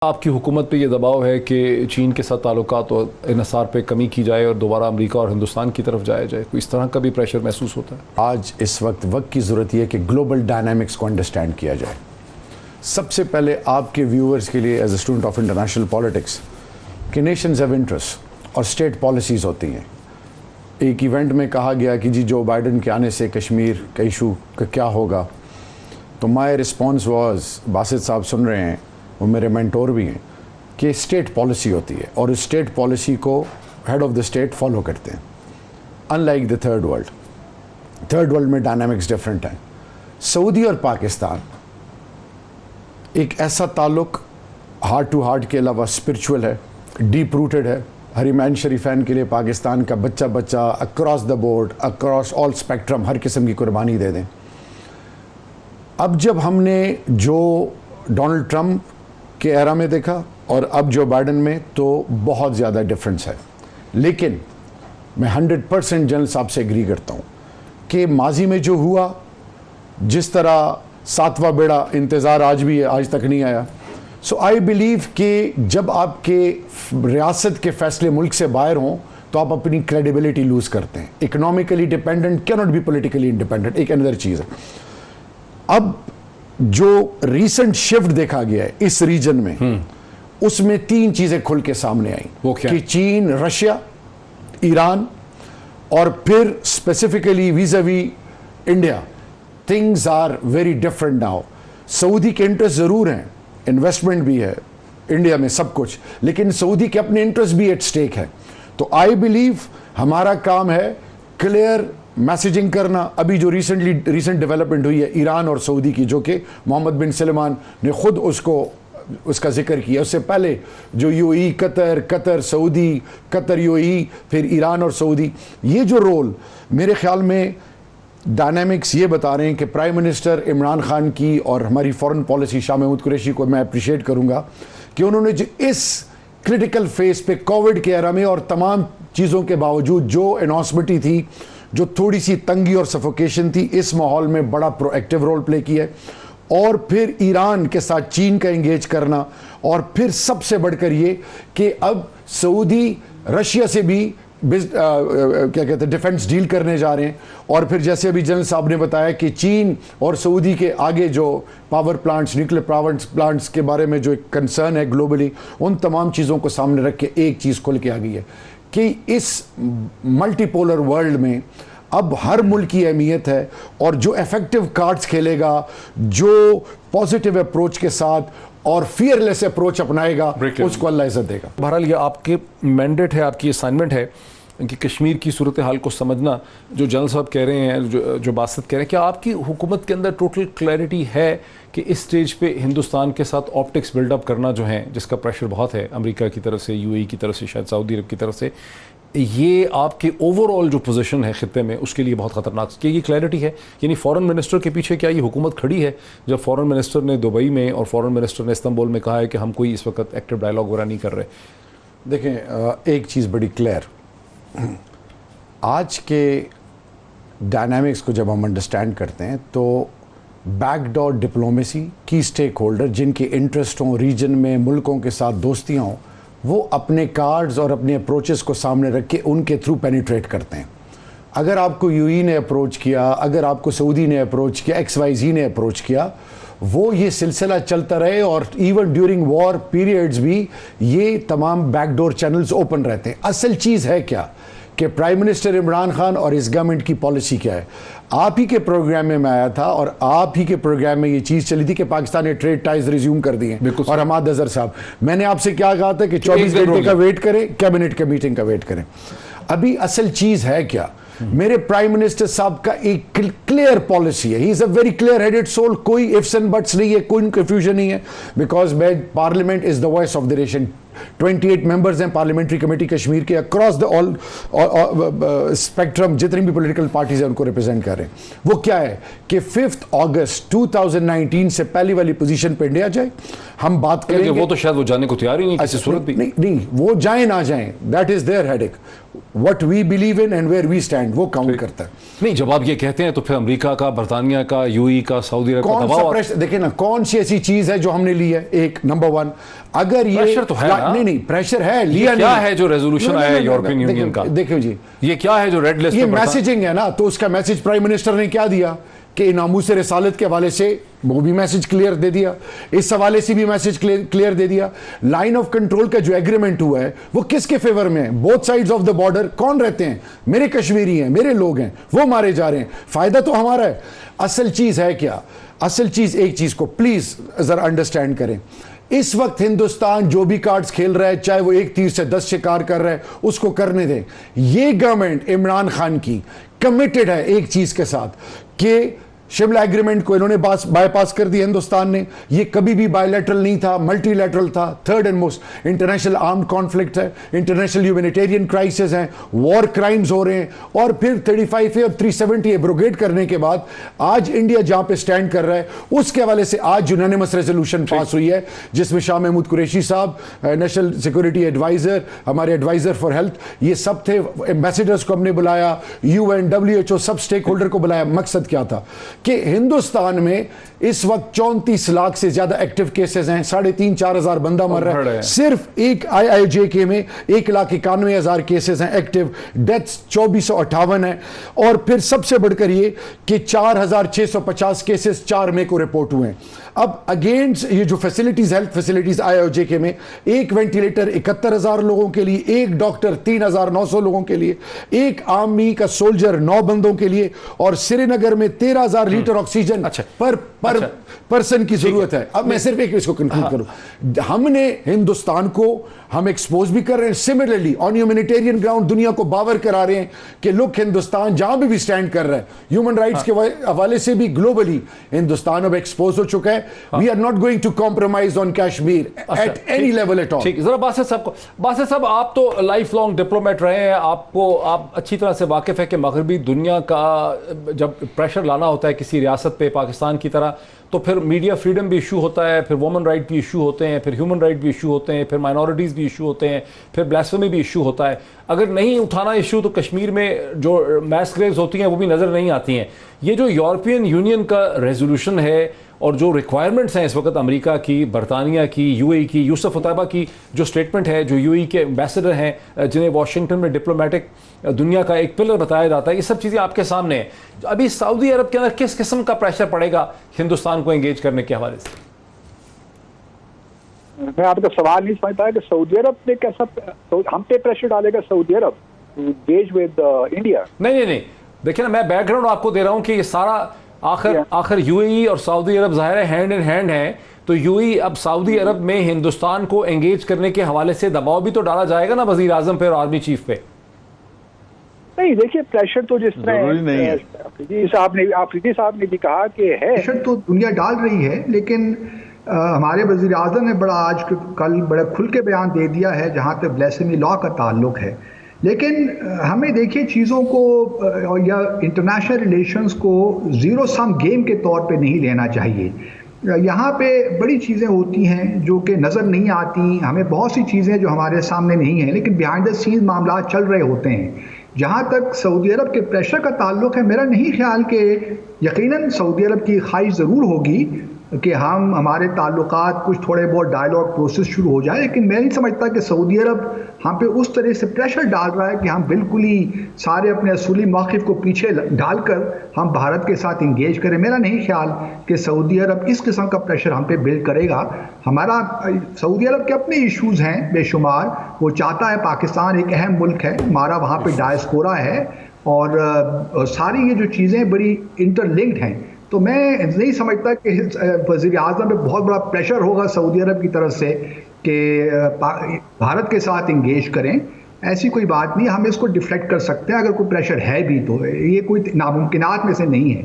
آپ کی حکومت پہ یہ دباؤ ہے کہ چین کے ساتھ تعلقات اور انحصار پہ کمی کی جائے اور دوبارہ امریکہ اور ہندوستان کی طرف جایا جائے، کوئی اس طرح کا بھی پریشر محسوس ہوتا ہے؟ آج اس وقت کی ضرورت یہ ہے کہ گلوبل ڈائنامکس کو انڈرسٹینڈ کیا جائے۔ سب سے پہلے آپ کے ویورز کے لیے as a student of international politics کہ نیشنز ہیو انٹرسٹ اور اسٹیٹ پالیسیز ہوتی ہیں۔ ایک ایونٹ میں کہا گیا کہ جی جو بائیڈن کے آنے سے کشمیر کا ایشو کا کیا ہوگا، تو مائی رسپانس واز، باسط صاحب سن رہے ہیں، وہ میرے مینٹور بھی ہیں، کہ اسٹیٹ پالیسی ہوتی ہے اور اسٹیٹ پالیسی کو head of the state follow کرتے ہیں، unlike the third world میں ڈائنامکس ڈفرینٹ ہیں۔ سعودی اور پاکستان ایک ایسا تعلق ہارٹ ٹو ہارٹ کے علاوہ اسپرچول ہے، ڈیپ روٹڈ ہے۔ حرمین شریفین کے لیے پاکستان کا بچہ across the board, across all spectrum ہر قسم کی قربانی دے دیں۔ اب جب ہم نے جو ڈونلڈ ٹرمپ کے ایرا میں دیکھا اور اب جو بائیڈن میں، تو بہت زیادہ ڈفرنس ہے۔ لیکن میں 100% جنرل صاحب سے ایگری کرتا ہوں کہ ماضی میں جو ہوا، جس طرح ساتواں بیڑا انتظار آج بھی ہے، آج تک نہیں آیا۔ سو آئی بلیو کہ جب آپ کے ریاست کے فیصلے ملک سے باہر ہوں تو آپ اپنی کریڈیبلٹی لوز کرتے ہیں۔ اکنامکلی ڈیپینڈنٹ کی ناٹ بی پولیٹیکلی انڈیپینڈنٹ، ایک اندر چیز ہے۔ اب جو ریسنٹ شفٹ دیکھا گیا ہے اس ریجن میں، اس میں 3 چیزیں کھل کے سامنے آئیں، وہ کیا؟ کہ چین، رشیا، ایران، اور پھر specifically vis a vis India, things are very different now. Saudi کے انٹرسٹ ضرور ہیں، انویسٹمنٹ بھی ہے انڈیا میں، سب کچھ، لیکن سعودی کے اپنے انٹرسٹ بھی ایٹ سٹیک ہے۔ تو آئی بلیو ہمارا کام ہے کلیئر میسیجنگ کرنا۔ ابھی جو ریسنٹ ڈیولپمنٹ ہوئی ہے ایران اور سعودی کی، جو کہ محمد بن سلمان نے خود اس کا ذکر کیا، اس سے پہلے جو یو ای، قطر سعودی، قطر یو ای، پھر ایران اور سعودی، یہ جو رول میرے خیال میں ڈائنامکس یہ بتا رہے ہیں کہ پرائم منسٹر عمران خان کی اور ہماری فورن پالیسی شاہ محمود قریشی کو میں اپریشیٹ کروں گا کہ انہوں نے جو اس کرٹیکل فیز پہ کووڈ کے ایرا میں اور تمام چیزوں کے باوجود جو اناؤنسمنٹ تھی، جو تھوڑی سی تنگی اور سفوکیشن تھی، اس ماحول میں بڑا پرو ایکٹیو رول پلے کیا ہے۔ اور پھر ایران کے ساتھ چین کا انگیج کرنا، اور پھر سب سے بڑھ کر یہ کہ اب سعودی رشیا سے بھی کیا کہتے ہیں ڈیفنس ڈیل کرنے جا رہے ہیں۔ اور پھر جیسے ابھی جنرل صاحب نے بتایا کہ چین اور سعودی کے آگے جو power plants, nuclear power plants کے بارے میں جو ایک کنسرن ہے گلوبلی، ان تمام چیزوں کو سامنے رکھ کے ایک چیز کھل کے آ گئی ہے کہ اس ملٹی پولر ورلڈ میں اب ہر ملک کی اہمیت ہے، اور جو ایفیکٹو کارڈز کھیلے گا، جو پازیٹیو اپروچ کے ساتھ اور فیئرلیس اپروچ اپنائے گا، اس کو اللہ عزت دے گا۔ بہرحال یہ آپ کے مینڈیٹ ہے، آپ کی اسائنمنٹ ہے کہ کشمیر کی صورتحال کو سمجھنا۔ جو جنرل صاحب کہہ رہے ہیں، جو باسط کہہ رہے ہیں، کیا آپ کی حکومت کے اندر ٹوٹل کلیئرٹی ہے کہ اس سٹیج پہ ہندوستان کے ساتھ آپٹکس بلڈ اپ کرنا جو ہیں، جس کا پریشر بہت ہے امریکہ کی طرف سے، یو اے کی طرف سے، شاید سعودی عرب کی طرف سے، یہ آپ کے اوور آل جو پوزیشن ہے خطے میں، اس کے لیے بہت خطرناک؟ کہ یہ کلیئرٹی ہے، یعنی فورن منسٹر کے پیچھے کیا یہ حکومت کھڑی ہے؟ جب فورن منسٹر نے دبئی میں اور فورن منسٹر نے استنبول میں کہا ہے کہ ہم کوئی اس وقت ایکٹیو ڈائلاگ وغیرہ نہیں کر رہے۔ دیکھیں، ایک چیز بڑی کلیئر، آج کے ڈائنامکس کو جب ہم انڈرسٹینڈ کرتے ہیں تو بیک ڈور ڈپلومیسی کی اسٹیک ہولڈر جن کے انٹرسٹ ہوں، ریجن میں ملکوں کے ساتھ دوستیاں ہوں، وہ اپنے کارڈز اور اپنے اپروچز کو سامنے رکھ کے ان کے تھرو پینیٹریٹ کرتے ہیں۔ اگر آپ کو یو ای نے اپروچ کیا، اگر آپ کو سعودی نے اپروچ کیا، ایکس وائی زی نے اپروچ کیا، وہ یہ سلسلہ چلتا رہے، اور ایون ڈیورنگ وار پیریڈز بھی یہ تمام بیک ڈور چینلز اوپن رہتے ہیں۔ اصل چیز ہے کیا کہ پرائم منسٹر عمران خان اور اس گورنمنٹ کی پالیسی کیا ہے؟ آپ ہی کے پروگرام میں آیا تھا، اور آپ ہی کے پروگرام میں یہ چیز چلی تھی کہ پاکستان نے ٹریڈ ٹائز ریزیوم کر دی ہیں۔ اور حماد اظہر صاحب، میں نے آپ سے کیا کہا تھا کہ 24 گھنٹے کا ویٹ کریں، کیبنٹ کے میٹنگ کا ویٹ کریں۔ ابھی اصل چیز ہے کیا؟ میرے پرائم منسٹر صاحب کا ایک کلیئر پالیسی ہے، he is a very clear headed soul, کوئی ifs and buts نہیں ہے، کوئی کنفیوژن نہیں ہے، because parliament is the voice of the nation. 28 members ہیں پارلیمنٹری کمیٹی کشمیر کے، اکراس دا آل اسپیکٹرم، جتنی بھی پولیٹیکل پارٹیز ہیں ان کو ریپرزینٹ کر رہے ہیں۔ وہ کیا ہے کہ 5 اگست 2019 سے پہلی والی پوزیشن پہ انڈیا جائے۔ ہم بات کریں گے، وہ تو شاید وہ جانے کو تیار ہی نہیں کسی صورت بھی۔ نہیں، وہ جائیں نہ جائیں، that is there headache. what we believe in and where we stand, वो काउंट करता है। नहीं, जब आप ये कहते हैं तो फिर अमेरिका का, बरतानिया का, यूएई का, सऊदी अरब का कौन सा दबाव, प्रेशर, देखिए ना, कौन सी ऐसी चीज है जो हमने ली है? एक नंबर वन, अगर ये प्रेशर तो है ना? नहीं प्रेशर है, लिया क्या नहीं है जो रेजोल्यूशन आया है यूरोपियन यूनियन का? देखियो जी, ये क्या है जो रेड लिस्ट ये पे मैसेजिंग है ना, तो उसका मैसेज प्राइम मिनिस्टर ने क्या दिया कि नामूस रिसालत के हवाले से वो भी मैसेज क्लियर दे दिया, इस हवाले से भी मैसेज क्लियर दे दिया। लाइन ऑफ कंट्रोल का जो एग्रीमेंट हुआ है वो किसके फेवर में है? Both sides of the border कौन रहते हैं? मेरे कश्मीरी हैं, मेरे लोग हैं, वो मारे जा रहे हैं, फायदा तो हमारा है। असल चीज है क्या? असल चीज, एक चीज को प्लीज जरा अंडरस्टैंड करें, इस वक्त हिंदुस्तान जो भी कार्ड्स खेल रहा है, चाहे वो एक तीर से 10 शिकार कर रहा है, उसको करने दें। ये गवर्नमेंट इमरान खान की कमिटेड है एक चीज के साथ कि शिमला एग्रीमेंट को इन्होंने बाईपास कर दिया हिंदुस्तान ने। ये कभी भी बायलैटरल नहीं था, मल्टीलैटरल था। Third and most international armed conflict है, इंटरनेशनल ह्यूमैनिटेरियन क्राइसिस हैं, वॉर क्राइम्स हो रहे हैं, और फिर 35A और 370 एब्रोगेट करने के बाद आज इंडिया जहां पे स्टैंड कर रहा है, उसके हवाले से आज यूनानिमस रेजोल्यूशन पास हुई है जिसमें शाह महमूद कुरैशी साहब, नेशनल सिक्योरिटी एडवाइजर, हमारे एडवाइजर फॉर हेल्थ, ये सब थे। एम्बेसडर्स को हमने बुलाया, UN, WHO, सब स्टेक होल्डर को बुलाया। मकसद क्या था कि हिंदुस्तान में इस वक्त 34 लाख से ज्यादा एक्टिव केसेस हैं, 3,500-4 हजार बंदा मर रहा है। सिर्फ एक IIJK में 1,91,000 केसेस हैं एक्टिव, डेथ्स 2,458 है। और फिर सबसे बढ़कर ये कि 4,650 केसेस 4 मई को रिपोर्ट हुए हैं। अब अगेंस्ट ये जो फैसिलिटीज, हेल्थ फैसिलिटीज IIJK में, एक वेंटिलेटर 71,000 लोगों के लिए, एक डॉक्टर 3,900 लोगों के लिए, एक आर्मी का सोल्जर 9 बंदों के लिए, और श्रीनगर में 13,000 लीटर ऑक्सीजन पर पर्सन की जरूरत है। अब मैं सिर्फ एक इसको कंक्लूड करूं, हमने हिंदुस्तान को हम एक्सपोज भी कर रहे हैं, सिमिलरली ऑन ह्यूमैनिटेरियन ग्राउंड दुनिया को बावर करा रहे हैं कि लुक, हिंदुस्तान जहां भी स्टैंड कर रहा है ह्यूमन राइट्स के हवाले से भी ग्लोबली, हिंदुस्तान अब एक्सपोज हो चुका है। We are not going to compromise on Kashmir at any level at all. ठीक, जरा बासित साहब को, बासित साहब आप तो लाइफ लॉन्ग डिप्लोमेट रहे हैं, आप अच्छी तरह से वाकिफ है कि मगरबी दुनिया का जब प्रेशर लाना होता है किसी रियासत पे पाकिस्तान की तरह, तो फिर मीडिया फ्रीडम भी इशू होता है, फिर वुमेन राइट भी इशू होते हैं, फिर ह्यूमन राइट भी इशू होते हैं, फिर माइनॉरिटीज़ भी इशू होते हैं, फिर ब्लास्फेमी भी इशू होता है। अगर नहीं उठाना इशू तो कश्मीर में जो मैस ग्रेव्स होती हैं वो भी नज़र नहीं आती हैं। ये जो यूरोपियन यूनियन का रेजोल्यूशन है और जो रिक्वायरमेंट्स हैं इस वक्त अमेरिका की, बरतानिया की, यूएई की, यूसुफ उतैबा की जो स्टेटमेंट है, जो यूएई के एम्बेसडर हैं जिन्हें वाशिंगटन में डिप्लोमेटिक दुनिया का एक पिलर बताया जाता है, ये सब चीज़ें आपके सामने हैं। अभी सऊदी अरब के अंदर किस किस्म का प्रेशर पड़ेगा हिंदुस्तान को एंगेज करने के हवाले से? मैं आपका सवाल नहीं समझ पाया कि सऊदी अरब ने कैसा हम पे प्रेशर डालेगा, Saudi Arab engage with India? नहीं, देखिए ना, मैं बैकग्राउंड आपको दे रहा हूँ कि ये सारा आखिर यूएई और सऊदी अरब ज़ाहिर है हैंड इन हैंड है, तो यूएई अब सऊदी अरब में हिंदुस्तान को एंगेज करने के हवाले से दबाव भी तो डाला जाएगा ना वजीर आजम पे और आर्मी चीफ पे। नहीं, देखिए प्रेशर तो जिस तरह आफरीदी साहब ने भी कहा कि है, प्रेशर तो दुनिया डाल रही है, लेकिन हमारे वजीर आजम ने आज कल बड़ा खुल के बयान दे दिया है जहाँ तक ब्लास्फेमी लॉ का ताल्लुक है। लेकिन हमें देखिए चीज़ों को या इंटरनेशनल रिलेशंस को ज़ीरो सम गेम के तौर पे नहीं लेना चाहिए। यहाँ पे बड़ी चीज़ें होती हैं जो कि नज़र नहीं आती, हमें बहुत सी चीज़ें जो हमारे सामने नहीं हैं, लेकिन बिहाइंड द सीन्स मामला चल रहे होते हैं। जहाँ तक सऊदी अरब के प्रेशर का ताल्लुक है, मेरा नहीं ख्याल कि यकीनन सऊदी अरब की ख्वाहिश ज़रूर होगी कि हमारे ताल्लुकात कुछ थोड़े बहुत डायलॉग प्रोसेस शुरू हो जाए, लेकिन मैं नहीं समझता कि सऊदी अरब हम पे उस तरह से प्रेशर डाल रहा है कि हम बिल्कुल ही सारे अपने असूली मौक़िफ़ को पीछे डालकर हम भारत के साथ इंगेज करें। मेरा नहीं ख्याल कि सऊदी अरब इस किस्म का प्रेशर हम पे बिल्ड करेगा। सऊदी अरब के अपने इशूज़ हैं बेशुमार, वो चाहता है पाकिस्तान एक अहम मुल्क है, हमारा वहाँ पर डायस्पोरा है, और सारी ये जो चीज़ें बड़ी इंटरलिंक्ड हैं। तो मैं नहीं समझता कि वज़ीर आज़म पे बहुत बड़ा प्रेशर होगा सऊदी अरब की तरफ से कि भारत के साथ इंगेज करें। ऐसी कोई बात नहीं, हम इसको डिफ्लेक्ट कर सकते हैं अगर कोई प्रेशर है भी, तो ये कोई नामुमकिनात में से नहीं है।